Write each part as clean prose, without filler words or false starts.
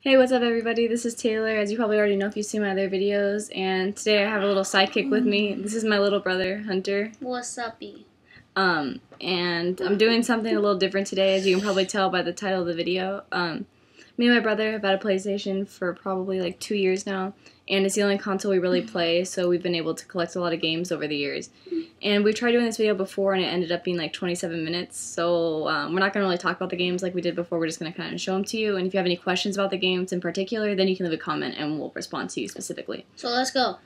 Hey, what's up everybody? This is Taylor, as you probably already know if you've seen my other videos, and today I have a little sidekick with me. This is my little brother, Hunter. What's uppy? And I'm doing something a little different today, as you can probably tell by the title of the video. Me and my brother have had a PlayStation for probably like 2 years now, and it's the only console we really play, so we've been able to collect a lot of games over the years. And we tried doing this video before, and it ended up being like 27 minutes, so we're not going to really talk about the games like we did before. We're just going to kind of show them to you, and if you have any questions about the games in particular, then you can leave a comment, and we'll respond to you specifically. So let's go.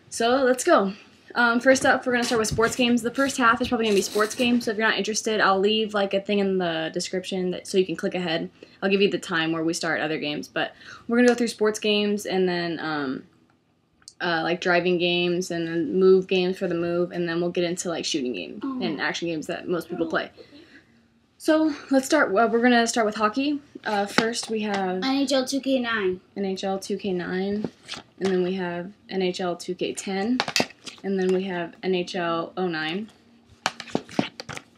First up, we're going to start with sports games. The first half is probably going to be sports games, so if you're not interested, I'll leave like a thing in the description so you can click ahead. I'll give you the time where we start other games, but we're going to go through sports games and then like driving games and then move games for the move, and then we'll get into like shooting games and action games that most people play. So let's start. We're going to start with hockey. First we have NHL 2K9. NHL 2K9, and then we have NHL 2K10, and then we have NHL 09,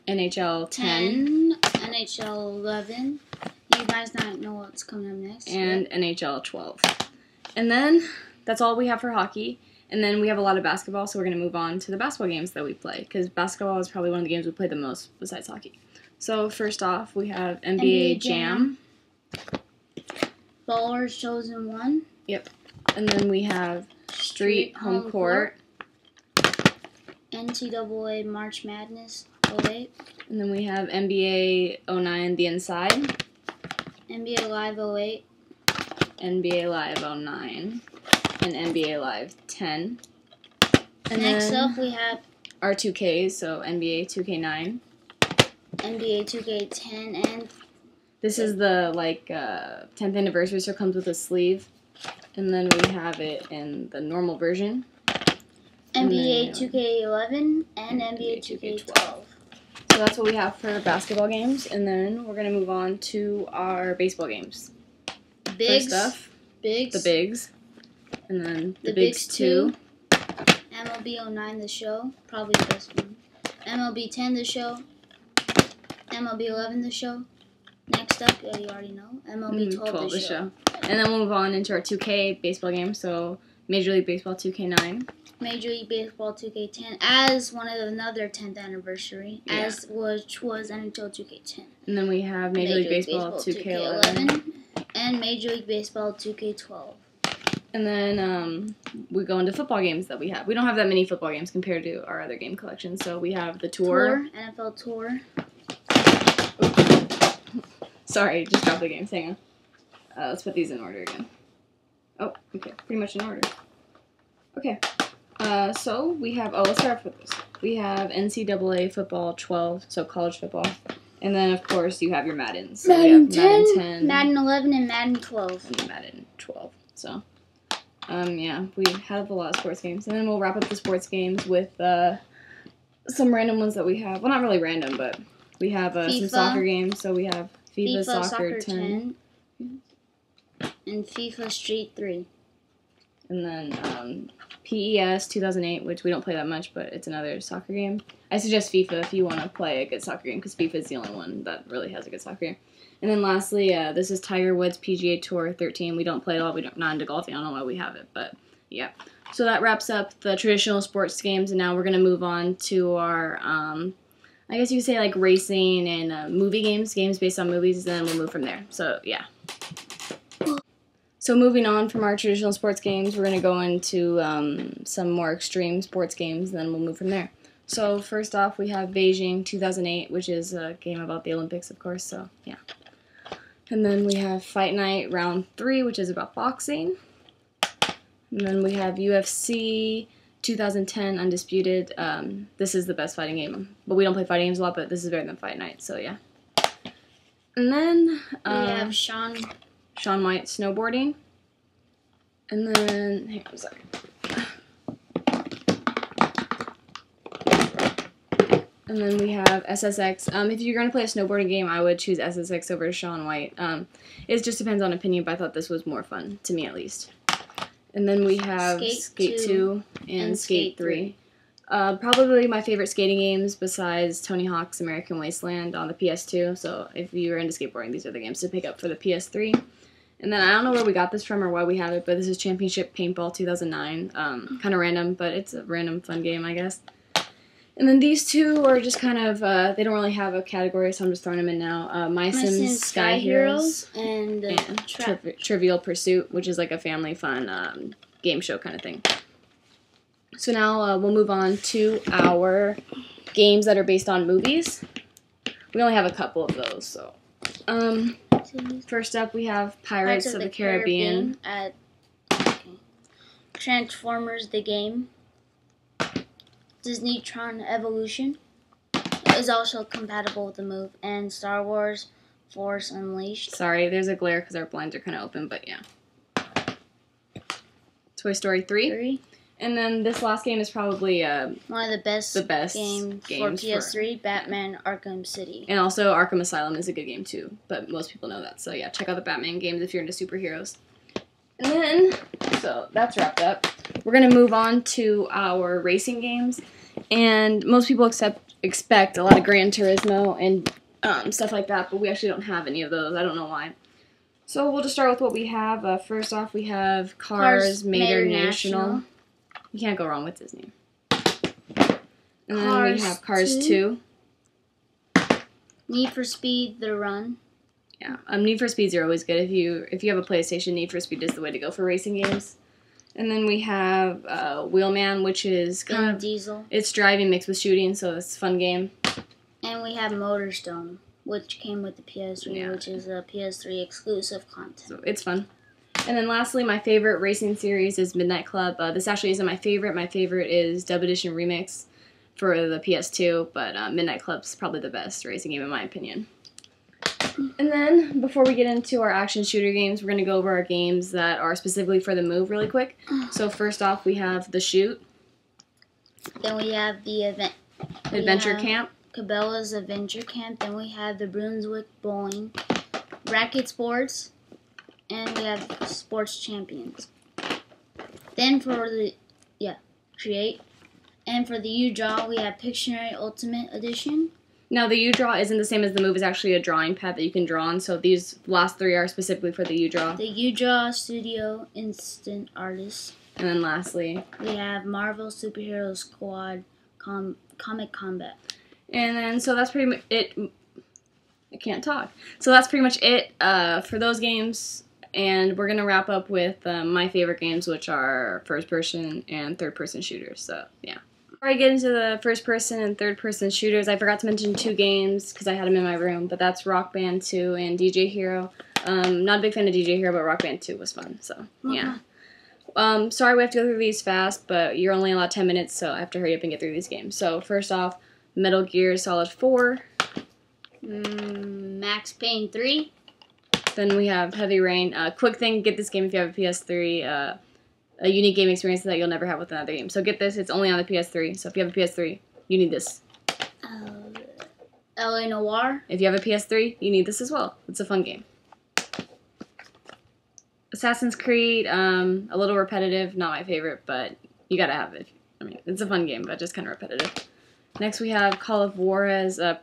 NHL 10, NHL 11. You guys not know what's coming up next. And NHL 12. And then that's all we have for hockey. And then we have a lot of basketball, so we're going to move on to the basketball games that we play, because basketball is probably one of the games we play the most besides hockey. So first off, we have NBA Jam. Baller's Chosen 1. Yep. And then we have Street Home Court. NCAA March Madness 08. And then we have NBA 09 The Inside. NBA Live 08. NBA Live 09. And NBA Live 10. And next then up we have our 2Ks, so NBA 2K9. NBA 2K10, and this is the 10th anniversary, so it comes with a sleeve. And then we have it in the normal version. NBA 2K11 and NBA 2K12. So that's what we have for basketball games, and then we're going to move on to our baseball games. Bigs. First up, Bigs. the Bigs. And then the Bigs 2. MLB 09 The Show, probably the best one. MLB 10 The Show. MLB 11 The Show. Next up, you already know, MLB 12 The Show. And then we'll move on into our 2K baseball game, so Major League Baseball 2K9. Major League Baseball 2K10 as another 10th anniversary, which was NHL 2K10. And then we have Major League Baseball 2K11. And Major League Baseball 2K12. And then we go into football games that we have. We don't have that many football games compared to our other game collection. So we have the Tour. NFL Tour. Sorry, just dropped the games. Hang on. Let's put these in order again. Oh, okay. Pretty much in order. Okay. So we have, let's start off with this. We have NCAA football 12, so college football. And then, of course, you have your Maddens. So Madden we have 10, Madden 10, Madden 11, and Madden 12. And Madden 12. So, yeah, we have a lot of sports games. And then we'll wrap up the sports games with some random ones that we have. Well, not really random, but we have some soccer games. So we have FIFA Soccer 10. And FIFA Street 3. And then PES 2008, which we don't play that much, but it's another soccer game. I suggest FIFA if you want to play a good soccer game, because FIFA is the only one that really has a good soccer game. And then lastly, this is Tiger Woods PGA Tour 13. We don't play it all. We're not into golfing. I don't know why we have it, but yeah. So that wraps up the traditional sports games, and now we're going to move on to our, I guess you could say like racing and movie games based on movies, and then we'll move from there. So yeah. So moving on from our traditional sports games, we're going to go into some more extreme sports games, and then we'll move from there. So first off, we have Beijing 2008, which is a game about the Olympics, of course, so yeah. And then we have Fight Night Round 3, which is about boxing. And then we have UFC 2010 Undisputed. This is the best fighting game, but we don't play fighting games a lot, but this is better than Fight Night, so yeah. And then we have Shaun White snowboarding. And then, hang on a second. And then we have SSX. If you're going to play a snowboarding game, I would choose SSX over Shaun White. It just depends on opinion, but I thought this was more fun, to me at least. And then we have Skate 2 and Skate 3. Probably my favorite skating games besides Tony Hawk's American Wasteland on the PS2. So if you're into skateboarding, these are the games to pick up for the PS3. And then I don't know where we got this from or why we have it, but this is Championship Paintball 2009. Kind of random, but it's a random fun game, I guess. And then these two are just kind of, they don't really have a category, so I'm just throwing them in now. My Sims Sky Heroes and Trivial Pursuit, which is like a family fun game show kind of thing. So now we'll move on to our games that are based on movies. We only have a couple of those, so. First up, we have Pirates of the Caribbean. Transformers the game. Disney Tron Evolution is also compatible with the move. And Star Wars Force Unleashed. Sorry, there's a glare because our blinds are kind of open, but yeah. Toy Story 3. And then this last game is probably one of the best games for PS3, Batman Arkham City. And also Arkham Asylum is a good game too, but most people know that. So yeah, check out the Batman games if you're into superheroes. And then, so that's wrapped up. We're going to move on to our racing games. And most people expect a lot of Gran Turismo and stuff like that, but we actually don't have any of those. I don't know why. So we'll just start with what we have. First off, we have Cars Mater National. You can't go wrong with Disney. And then we have Cars 2. Need for Speed The Run. Yeah, Need for Speeds are always good. If you have a PlayStation, Need for Speed is the way to go for racing games. And then we have Wheelman, which is kind of Diesel. It's driving mixed with shooting, so it's a fun game. And we have Motorstone, which came with the PS3, which is a PS3 exclusive content. So it's fun. And then lastly, my favorite racing series is Midnight Club. This actually isn't my favorite. My favorite is Dub Edition Remix for the PS2, but Midnight Club's probably the best racing game in my opinion. And then, before we get into our action shooter games, we're going to go over our games that are specifically for the move really quick. So first off, we have The Shoot. Then we have the Adventure Camp. Cabela's Adventure Camp. Then we have the Brunswick Bowling. Racket Sports. And we have Sports Champions. Then for the, Create. And for the U-Draw, we have Pictionary Ultimate Edition. Now, the U-Draw isn't the same as the move. It's actually a drawing pad that you can draw on. So these last three are specifically for the U-Draw. The U-Draw Studio Instant Artist. And then lastly, we have Marvel Superhero Squad Comic Combat. And then, so that's pretty much it. I can't talk. So that's pretty much it for those games. And we're going to wrap up with my favorite games, which are first-person and third-person shooters. So, yeah. Before I get into the first-person and third-person shooters, I forgot to mention two games because I had them in my room, but that's Rock Band 2 and DJ Hero. Not a big fan of DJ Hero, but Rock Band 2 was fun, so yeah. Sorry we have to go through these fast, but you're only allowed 10 minutes, so I have to hurry up and get through these games. So first off, Metal Gear Solid 4. Max Payne 3. Then we have Heavy Rain. Quick thing, get this game if you have a PS3. A unique game experience that you'll never have with another game. So get this, it's only on the PS3. So if you have a PS3, you need this. LA Noire. If you have a PS3, you need this as well. It's a fun game. Assassin's Creed, a little repetitive, not my favorite, but you gotta have it. I mean, it's a fun game, but just kind of repetitive. Next we have Call of Juarez. Not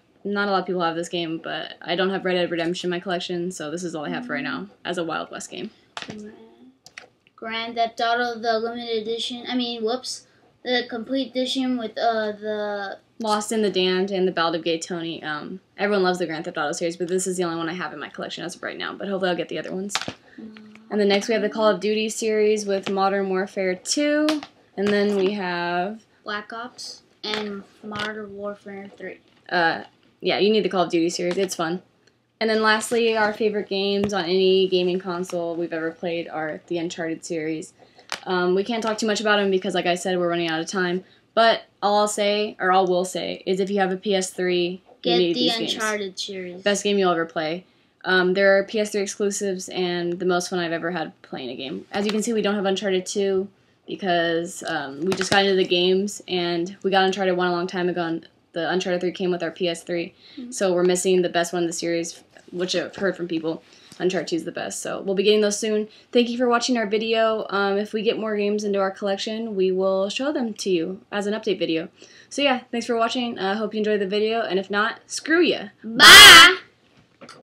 a lot of people have this game, but I don't have Red Dead Redemption in my collection, so this is all I have for right now as a Wild West game. Grand Theft Auto, the limited edition. The complete edition with the Lost in the Damned and the Ballad of Gay Tony. Everyone loves the Grand Theft Auto series, but this is the only one I have in my collection as of right now. But hopefully I'll get the other ones. And then next we have the Call of Duty series with Modern Warfare 2, and then we have Black Ops and Modern Warfare 3. Yeah, you need the Call of Duty series. It's fun. And then lastly, our favorite games on any gaming console we've ever played are the Uncharted series. We can't talk too much about them because, like I said, we're running out of time. But all will say, is if you have a PS3, you need these games. Get the Uncharted series. Best game you'll ever play. There are PS3 exclusives and the most fun I've ever had playing a game. As you can see, we don't have Uncharted 2 because we just got into the games and we got Uncharted 1 a long time ago, and the Uncharted 3 came with our PS3. So we're missing the best one in the series, which I've heard from people. Uncharted 2 is the best. So we'll be getting those soon. Thank you for watching our video. If we get more games into our collection, we will show them to you as an update video. So yeah, thanks for watching. I hope you enjoyed the video. And if not, screw ya. Bye!